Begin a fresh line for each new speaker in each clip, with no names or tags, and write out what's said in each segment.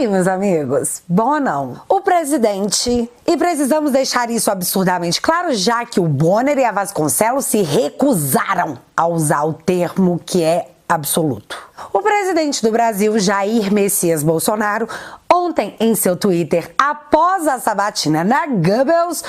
aí, meus amigos? Bom ou não? O presidente, e precisamos deixar isso absurdamente claro, já que o Bonner e a Vasconcelos se recusaram a usar o termo que é absoluto. O presidente do Brasil, Jair Messias Bolsonaro, ontem em seu Twitter, após a sabatina na Goebbels,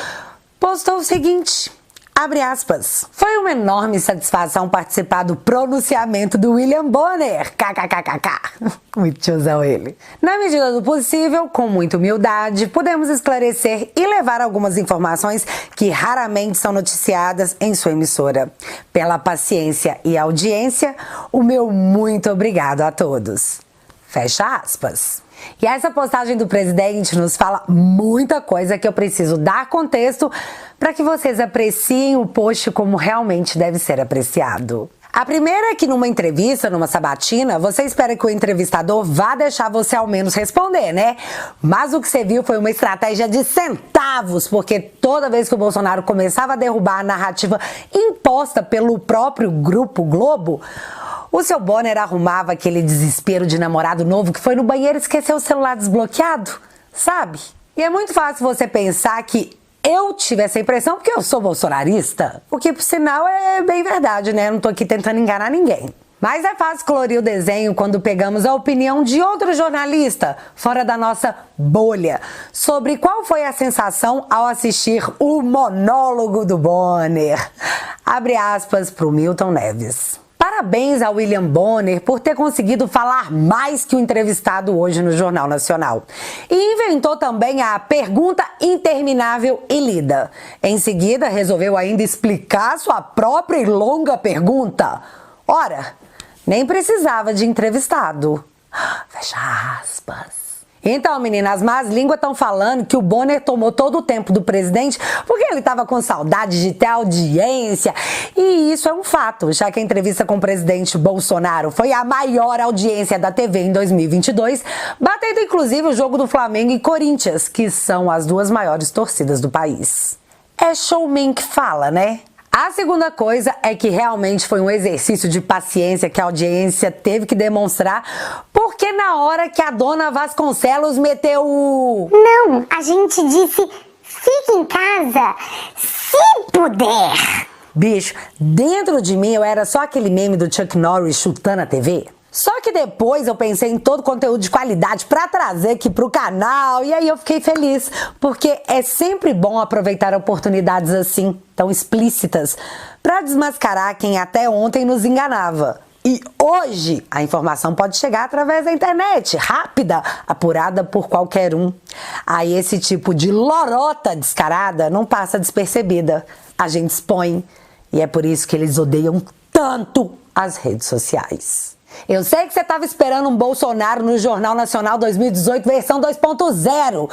postou o seguinte... Abre aspas. Foi uma enorme satisfação participar do pronunciamento do William Bonner. KKKKK. Muito tiozão ele. Na medida do possível, com muita humildade, podemos esclarecer e levar algumas informações que raramente são noticiadas em sua emissora. Pela paciência e audiência, o meu muito obrigado a todos. Fecha aspas. E essa postagem do presidente nos fala muita coisa que eu preciso dar contexto para que vocês apreciem o post como realmente deve ser apreciado. A primeira é que numa entrevista, numa sabatina, você espera que o entrevistador vá deixar você ao menos responder, né? Mas o que você viu foi uma estratégia de centavos, porque toda vez que o Bolsonaro começava a derrubar a narrativa imposta pelo próprio Grupo Globo, o seu Bonner arrumava aquele desespero de namorado novo que foi no banheiro e esqueceu o celular desbloqueado, sabe? E é muito fácil você pensar que eu tive essa impressão porque eu sou bolsonarista, o que por sinal é bem verdade, né? Eu não tô aqui tentando enganar ninguém. Mas é fácil colorir o desenho quando pegamos a opinião de outro jornalista, fora da nossa bolha, sobre qual foi a sensação ao assistir o monólogo do Bonner. Abre aspas pro Milton Neves. Parabéns ao William Bonner por ter conseguido falar mais que o entrevistado hoje no Jornal Nacional. E inventou também a pergunta interminável e lida. Em seguida, resolveu ainda explicar sua própria e longa pergunta. Ora, nem precisava de entrevistado. Fecha aspas. Então, meninas, as más línguas estão falando que o Bonner tomou todo o tempo do presidente porque ele estava com saudade de ter audiência. E isso é um fato, já que a entrevista com o presidente Bolsonaro foi a maior audiência da TV em 2022, batendo inclusive o jogo do Flamengo e Corinthians, que são as duas maiores torcidas do país. É showman que fala, né? A segunda coisa é que realmente foi um exercício de paciência que a audiência teve que demonstrar, porque na hora que a dona Vasconcelos meteu o...
Não, a gente disse, fique em casa, se puder.
Bicho, dentro de mim eu era só aquele meme do Chuck Norris chutando a TV. Só que depois eu pensei em todo conteúdo de qualidade pra trazer aqui pro canal e aí eu fiquei feliz, porque é sempre bom aproveitar oportunidades assim, tão explícitas, pra desmascarar quem até ontem nos enganava. E hoje a informação pode chegar através da internet, rápida, apurada por qualquer um. Aí esse tipo de lorota descarada não passa despercebida, a gente expõe, e é por isso que eles odeiam tanto as redes sociais. Eu sei que você estava esperando um Bolsonaro no Jornal Nacional 2018 versão 2.0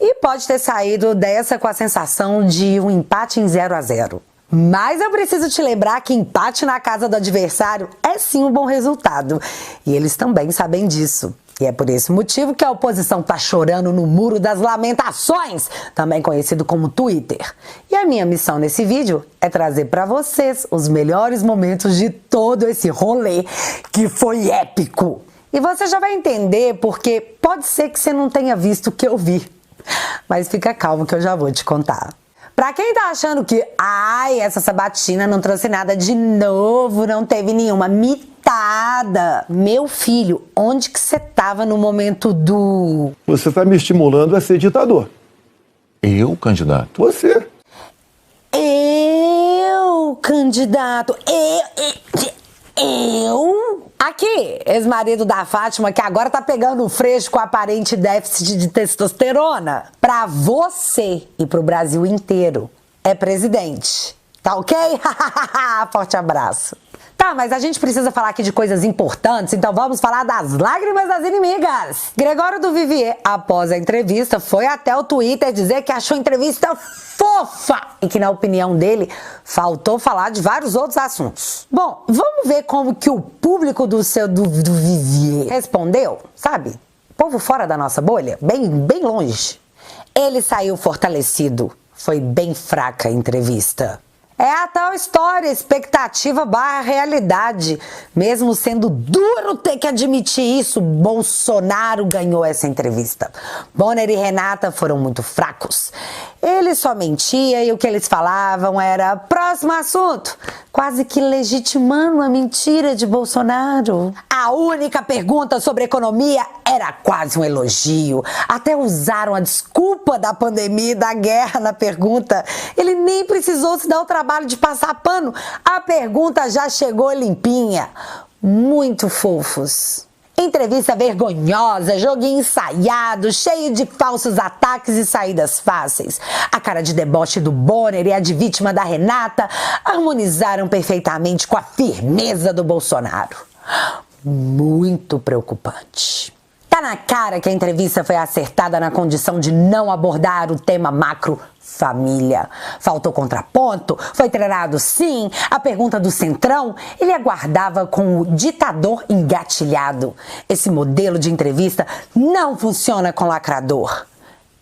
e pode ter saído dessa com a sensação de um empate em 0-0. Mas eu preciso te lembrar que empate na casa do adversário é sim um bom resultado e eles também sabem disso. E é por esse motivo que a oposição tá chorando no Muro das Lamentações, também conhecido como Twitter. E a minha missão nesse vídeo é trazer para vocês os melhores momentos de todo esse rolê que foi épico. E você já vai entender porque pode ser que você não tenha visto o que eu vi. Mas fica calmo que eu já vou te contar. Pra quem tá achando que, essa sabatina não trouxe nada de novo, não teve nenhuma mitada. Meu filho, onde que você tava no momento do...
Você tá me estimulando a ser ditador.
Eu, candidato?
Você.
Eu, candidato. Eu? Aqui, ex-marido da Fátima, que agora tá pegando o freixo com aparente déficit de testosterona. Pra você e pro Brasil inteiro, é presidente. Tá ok? Forte abraço. Tá, mas a gente precisa falar aqui de coisas importantes, então vamos falar das lágrimas das inimigas. Gregório do Vivier, após a entrevista, foi até o Twitter dizer que achou a entrevista fofa e que, na opinião dele, faltou falar de vários outros assuntos. Bom, vamos ver como que o público do Vivier respondeu, sabe? Povo fora da nossa bolha, bem longe. Ele saiu fortalecido. Foi bem fraca a entrevista. É a tal história, expectativa barra realidade. Mesmo sendo duro ter que admitir isso, Bolsonaro ganhou essa entrevista. Bonner e Renata foram muito fracos. Ele só mentia e o que eles falavam era próximo assunto, quase que legitimando a mentira de Bolsonaro. A única pergunta sobre economia era quase um elogio. Até usaram a desculpa da pandemia e da guerra na pergunta. Ele nem precisou se dar o trabalho de passar pano. A pergunta já chegou limpinha. Muito fofos. Entrevista vergonhosa, joguinho ensaiado, cheio de falsos ataques e saídas fáceis. A cara de deboche do Bonner e a de vítima da Renata harmonizaram perfeitamente com a firmeza do Bolsonaro. Muito preocupante. Tá na cara que a entrevista foi acertada na condição de não abordar o tema macro família. Faltou contraponto? Foi treinado sim? A pergunta do Centrão? Ele aguardava com o ditador engatilhado. Esse modelo de entrevista não funciona com lacrador.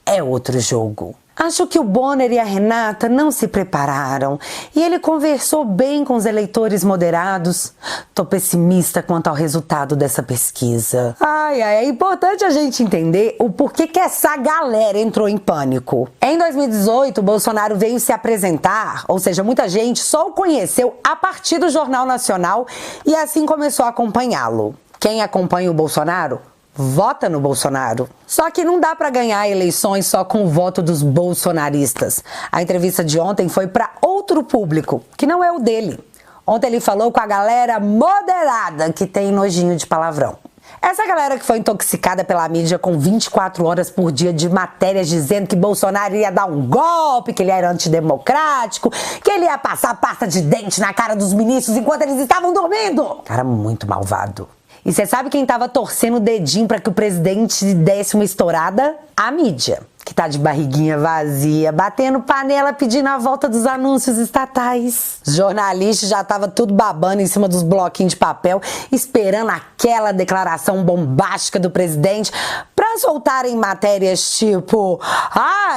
É outro jogo. Acho que o Bonner e a Renata não se prepararam e ele conversou bem com os eleitores moderados. Tô pessimista quanto ao resultado dessa pesquisa. É importante a gente entender o porquê que essa galera entrou em pânico. Em 2018, Bolsonaro veio se apresentar, ou seja, muita gente só o conheceu a partir do Jornal Nacional e assim começou a acompanhá-lo. Quem acompanha o Bolsonaro? Vota no Bolsonaro. Só que não dá pra ganhar eleições só com o voto dos bolsonaristas. A entrevista de ontem foi pra outro público, que não é o dele. Ontem ele falou com a galera moderada que tem nojinho de palavrão. Essa galera que foi intoxicada pela mídia com 24 horas por dia de matérias dizendo que Bolsonaro ia dar um golpe, que ele era antidemocrático, que ele ia passar pasta de dente na cara dos ministros enquanto eles estavam dormindo. Cara muito malvado. E você sabe quem tava torcendo o dedinho pra que o presidente desse uma estourada? A mídia, que tá de barriguinha vazia, batendo panela pedindo a volta dos anúncios estatais. Os jornalistas já tava tudo babando em cima dos bloquinhos de papel, esperando aquela declaração bombástica do presidente pra soltarem matérias tipo: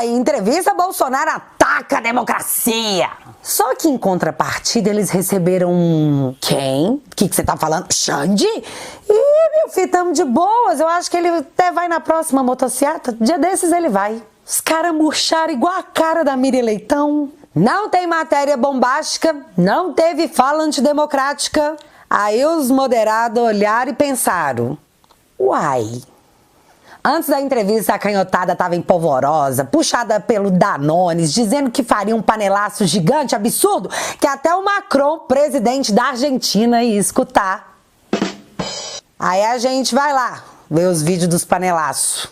entrevista Bolsonaro ataca a democracia. Só que em contrapartida eles receberam um... Quem? O que você tá falando? Xande? Ih, meu filho, tamo de boas. Eu acho que ele até vai na próxima motociata. Dia desses ele vai. Os caras murcharam igual a cara da Miriam Leitão. Não tem matéria bombástica, não teve fala antidemocrática. Aí os moderados olharam e pensaram: uai... Antes da entrevista, a canhotada estava empolvorosa, puxada pelo Danones, dizendo que faria um panelaço gigante, absurdo, que até o Macron, presidente da Argentina, ia escutar. Aí a gente vai lá ver os vídeos dos panelaços.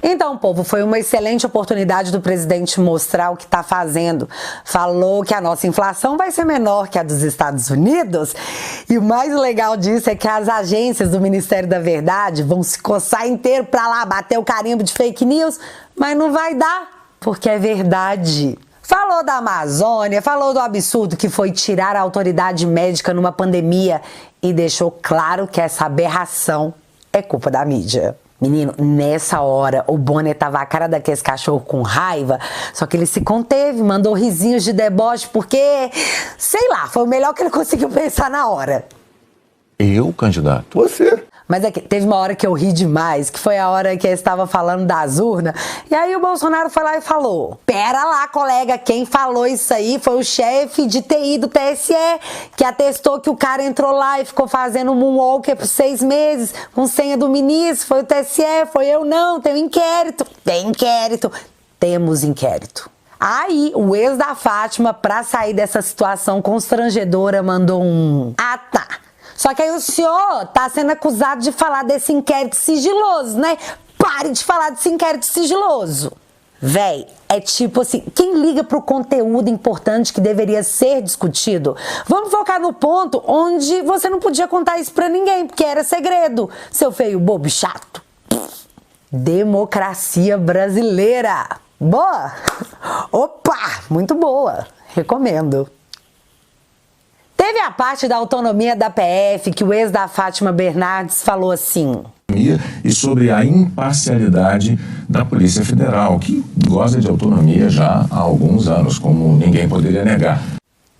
Então, povo, foi uma excelente oportunidade do presidente mostrar o que está fazendo. Falou que a nossa inflação vai ser menor que a dos Estados Unidos. E o mais legal disso é que as agências do Ministério da Verdade vão se coçar inteiro para lá bater o carimbo de fake news, mas não vai dar, porque é verdade. Falou da Amazônia, falou do absurdo que foi tirar a autoridade médica numa pandemia e deixou claro que essa aberração é culpa da mídia. Menino, nessa hora, o Bonner tava a cara daqueles cachorro com raiva, só que ele se conteve, mandou risinhos de deboche, porque, sei lá, foi o melhor que ele conseguiu pensar na hora.
Eu, candidato?
Você.
Mas é que teve uma hora que eu ri demais, que foi a hora que ele estava falando das urnas, e aí o Bolsonaro foi lá e falou: pera lá, colega, quem falou isso aí foi o chefe de TI do TSE, que atestou que o cara entrou lá e ficou fazendo moonwalker por 6 meses, com senha do ministro, foi o TSE, foi eu não, tem um inquérito. Tem inquérito. Temos inquérito. Aí, o ex da Fátima, pra sair dessa situação constrangedora, mandou um: ah, tá. Só que aí o senhor tá sendo acusado de falar desse inquérito sigiloso, né? Pare de falar desse inquérito sigiloso. Véi, é tipo assim, quem liga pro conteúdo importante que deveria ser discutido? Vamos focar no ponto onde você não podia contar isso pra ninguém, porque era segredo, seu feio bobo chato. Democracia brasileira. Boa? Opa, muito boa. Recomendo. Teve a parte da autonomia da PF que o ex da Fátima Bernardes falou assim:
autonomia e sobre a imparcialidade da Polícia Federal, que goza de autonomia já há alguns anos, como ninguém poderia negar.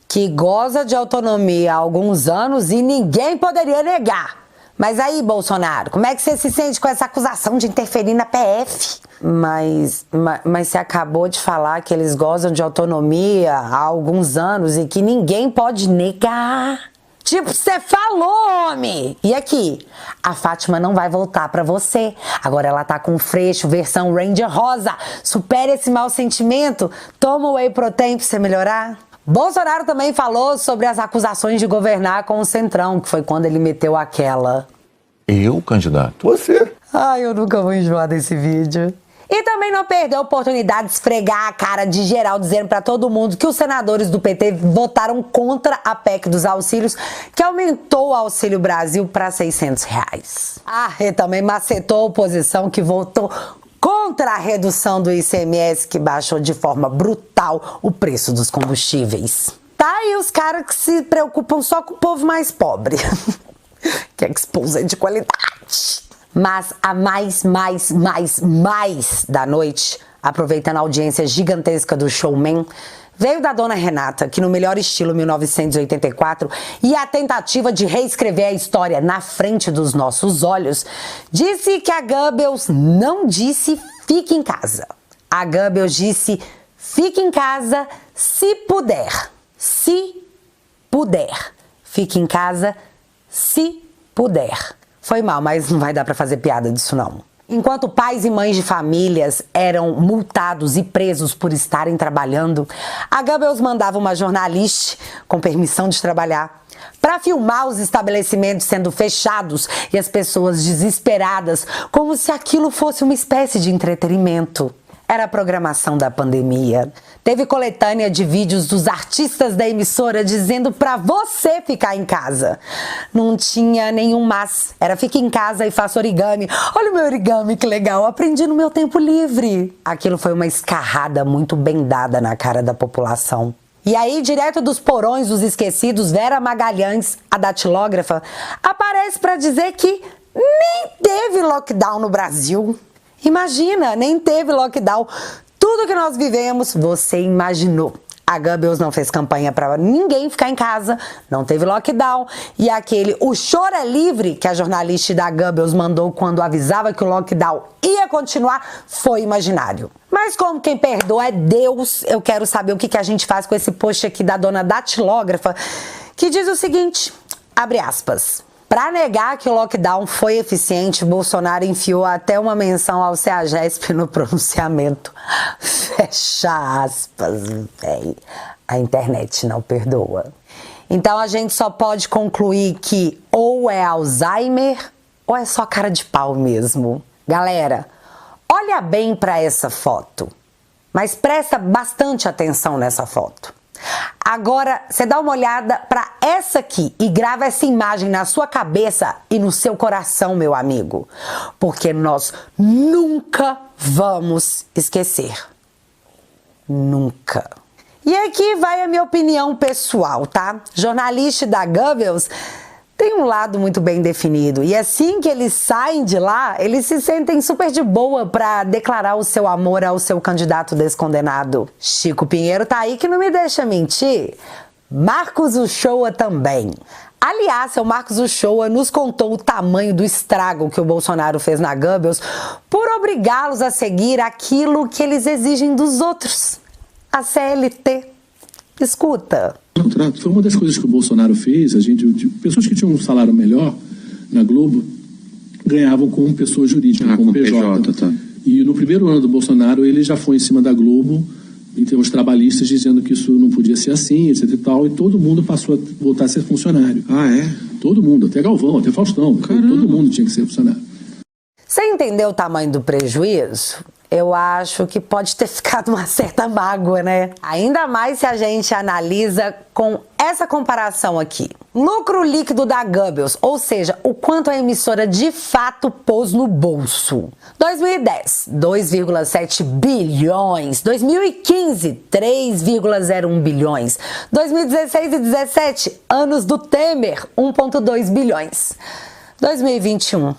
Que goza de autonomia há alguns anos e ninguém poderia negar. Mas aí, Bolsonaro, como é que você se sente com essa acusação de interferir na PF? Mas você acabou de falar que eles gozam de autonomia há alguns anos e que ninguém pode negar. Tipo, você falou, homem! E aqui, a Fátima não vai voltar pra você. Agora ela tá com um freixo, versão Ranger rosa. Supere esse mau sentimento. Toma o whey protein pra você melhorar. Bolsonaro também falou sobre as acusações de governar com o Centrão, que foi quando ele meteu aquela.
Eu, candidato?
Você.
Ai, eu nunca vou enjoar desse vídeo. E também não perdeu a oportunidade de esfregar a cara de geral, dizendo pra todo mundo que os senadores do PT votaram contra a PEC dos auxílios, que aumentou o Auxílio Brasil para R$600. E também macetou a oposição, que votou contra a redução do ICMS, que baixou de forma brutal o preço dos combustíveis. Tá aí os caras que se preocupam só com o povo mais pobre. Que é expulso de qualidade. Mas a mais da noite, aproveitando a audiência gigantesca do Showman, veio da dona Renata, que no melhor estilo 1984, e a tentativa de reescrever a história na frente dos nossos olhos, disse que a Goebbels não disse fique em casa. A Goebbels disse fique em casa se puder. Se puder. Fique em casa se puder. Foi mal, mas não vai dar pra fazer piada disso não. Enquanto pais e mães de famílias eram multados e presos por estarem trabalhando, a Goebbels mandava uma jornalista, com permissão de trabalhar, para filmar os estabelecimentos sendo fechados e as pessoas desesperadas, como se aquilo fosse uma espécie de entretenimento. Era a programação da pandemia. Teve coletânea de vídeos dos artistas da emissora dizendo pra você ficar em casa. Não tinha nenhum mas. Era fique em casa e faça origami. Olha o meu origami, que legal. Aprendi no meu tempo livre. Aquilo foi uma escarrada muito bem dada na cara da população. E aí, direto dos porões dos esquecidos, Vera Magalhães, a datilógrafa, aparece pra dizer que nem teve lockdown no Brasil. Imagina, nem teve lockdown. Tudo que nós vivemos, você imaginou. A Goebbels não fez campanha para ninguém ficar em casa, não teve lockdown. E aquele o choro é livre que a jornalista da Goebbels mandou quando avisava que o lockdown ia continuar foi imaginário. Mas como quem perdoa é Deus, eu quero saber o que a gente faz com esse post aqui da dona datilógrafa, que diz o seguinte, abre aspas. Para negar que o lockdown foi eficiente, Bolsonaro enfiou até uma menção ao CEAGESP no pronunciamento. Fecha aspas, véi. A internet não perdoa. Então a gente só pode concluir que ou é Alzheimer ou é só cara de pau mesmo. Galera, olha bem para essa foto, mas presta bastante atenção nessa foto. Agora, você dá uma olhada para essa aqui e grava essa imagem na sua cabeça e no seu coração, meu amigo. Porque nós nunca vamos esquecer. Nunca. E aqui vai a minha opinião pessoal, tá? Jornalista da Goebbels tem um lado muito bem definido. E assim que eles saem de lá, eles se sentem super de boa para declarar o seu amor ao seu candidato descondenado. Chico Pinheiro tá aí que não me deixa mentir. Marcos Uchoa também. Aliás, seu Marcos Uchoa nos contou o tamanho do estrago que o Bolsonaro fez na Goebbels por obrigá-los a seguir aquilo que eles exigem dos outros. A CLT. Escuta.
Foi uma das coisas que o Bolsonaro fez. Pessoas que tinham um salário melhor na Globo ganhavam como pessoa jurídica, como PJ. Tá. E no primeiro ano do Bolsonaro ele já foi em cima da Globo, em termos trabalhistas, dizendo que isso não podia ser assim, etc e tal, e todo mundo passou a voltar a ser funcionário.
Ah, é?
Todo mundo, até Galvão, até Faustão. Caramba. Todo mundo tinha que ser funcionário.
Você entendeu o tamanho do prejuízo? Eu acho que pode ter ficado uma certa mágoa, né? Ainda mais se a gente analisa com essa comparação aqui. Lucro líquido da Goebbels, ou seja, o quanto a emissora de fato pôs no bolso. 2010, 2,7 bilhões. 2015, 3,01 bilhões. 2016 e 2017, anos do Temer, 1,2 bilhões. 2021,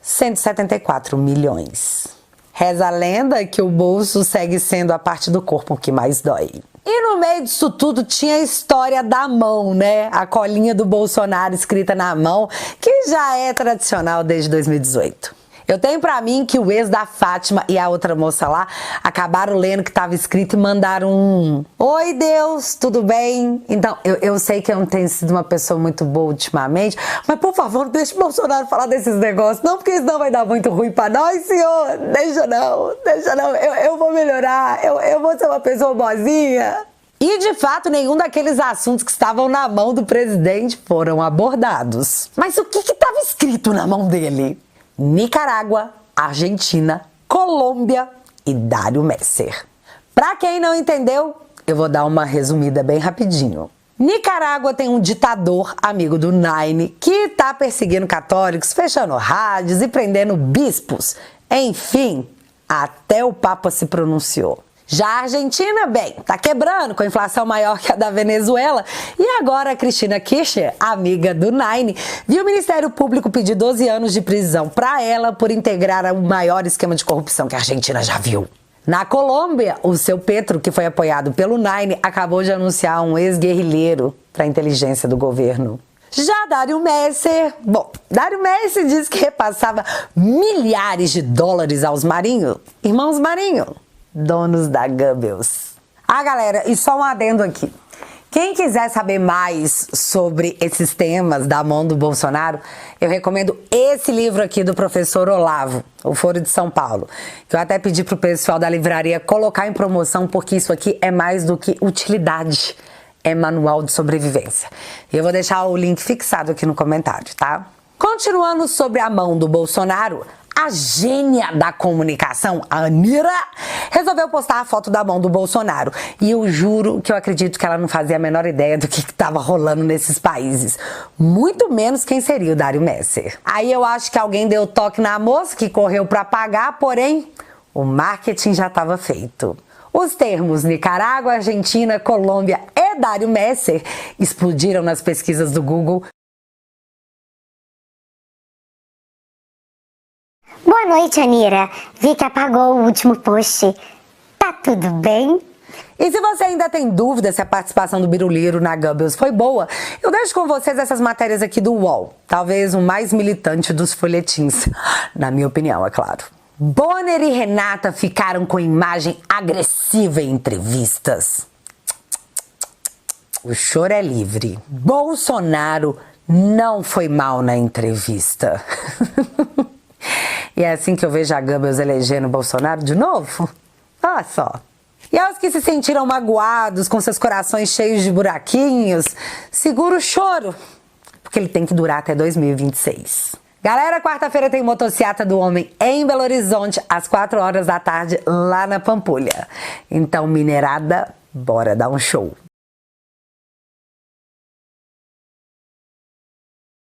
174 milhões. Reza a lenda que o bolso segue sendo a parte do corpo que mais dói. E no meio disso tudo tinha a história da mão, né? A colinha do Bolsonaro escrita na mão, que já é tradicional desde 2018. Eu tenho pra mim que o ex da Fátima e a outra moça lá acabaram lendo o que tava escrito e mandaram um: "Oi, Deus, tudo bem?" Então, eu sei que eu não tenho sido uma pessoa muito boa ultimamente, mas por favor, não deixe o Bolsonaro falar desses negócios, não, porque senão vai dar muito ruim pra nós, senhor. Deixa não. Eu vou melhorar, eu vou ser uma pessoa boazinha. E, de fato, nenhum daqueles assuntos que estavam na mão do presidente foram abordados. Mas o que estava escrito na mão dele? Nicarágua, Argentina, Colômbia e Dário Messer. Pra quem não entendeu, eu vou dar uma resumida bem rapidinho. Nicarágua tem um ditador amigo do Nine que tá perseguindo católicos, fechando rádios e prendendo bispos. Enfim, até o Papa se pronunciou. Já a Argentina, bem, tá quebrando com a inflação maior que a da Venezuela. E agora a Cristina Kirchner, amiga do Nine, viu o Ministério Público pedir 12 anos de prisão pra ela por integrar o maior esquema de corrupção que a Argentina já viu. Na Colômbia, o seu Petro, que foi apoiado pelo Nine, acabou de anunciar um ex-guerrilheiro pra inteligência do governo. Já Dário Messer, Dário Messer diz que repassava milhares de dólares aos Marinho, irmãos Marinho, donos da Goebbels. Galera, e só um adendo aqui. Quem quiser saber mais sobre esses temas da mão do Bolsonaro, eu recomendo esse livro aqui do professor Olavo, O Foro de São Paulo, que eu até pedi pro pessoal da livraria colocar em promoção, porque isso aqui é mais do que utilidade, é manual de sobrevivência. E eu vou deixar o link fixado aqui no comentário, tá? Continuando sobre a mão do Bolsonaro, a gênia da comunicação, a Anira, resolveu postar a foto da mão do Bolsonaro. E eu juro que eu acredito que ela não fazia a menor ideia do que estava rolando nesses países. Muito menos quem seria o Dário Messer. Aí eu acho que alguém deu toque na moça, que correu para pagar, porém, o marketing já estava feito. Os termos Nicarágua, Argentina, Colômbia e Dário Messer explodiram nas pesquisas do Google.
Boa noite, Anira. Vi que apagou o último post. Tá tudo bem?
E se você ainda tem dúvida se a participação do Biruliro na Goebbels foi boa, eu deixo com vocês essas matérias aqui do UOL. Talvez o mais militante dos folhetins. Na minha opinião, é claro. Bonner e Renata ficaram com imagem agressiva em entrevistas. O choro é livre. Bolsonaro não foi mal na entrevista. E é assim que eu vejo a Goebbels elegendo Bolsonaro de novo? Olha só. E aos que se sentiram magoados, com seus corações cheios de buraquinhos, segura o choro, porque ele tem que durar até 2026. Galera, quarta-feira tem motociata do homem em Belo Horizonte, às 4 horas da tarde, lá na Pampulha. Então, minerada, bora dar um show.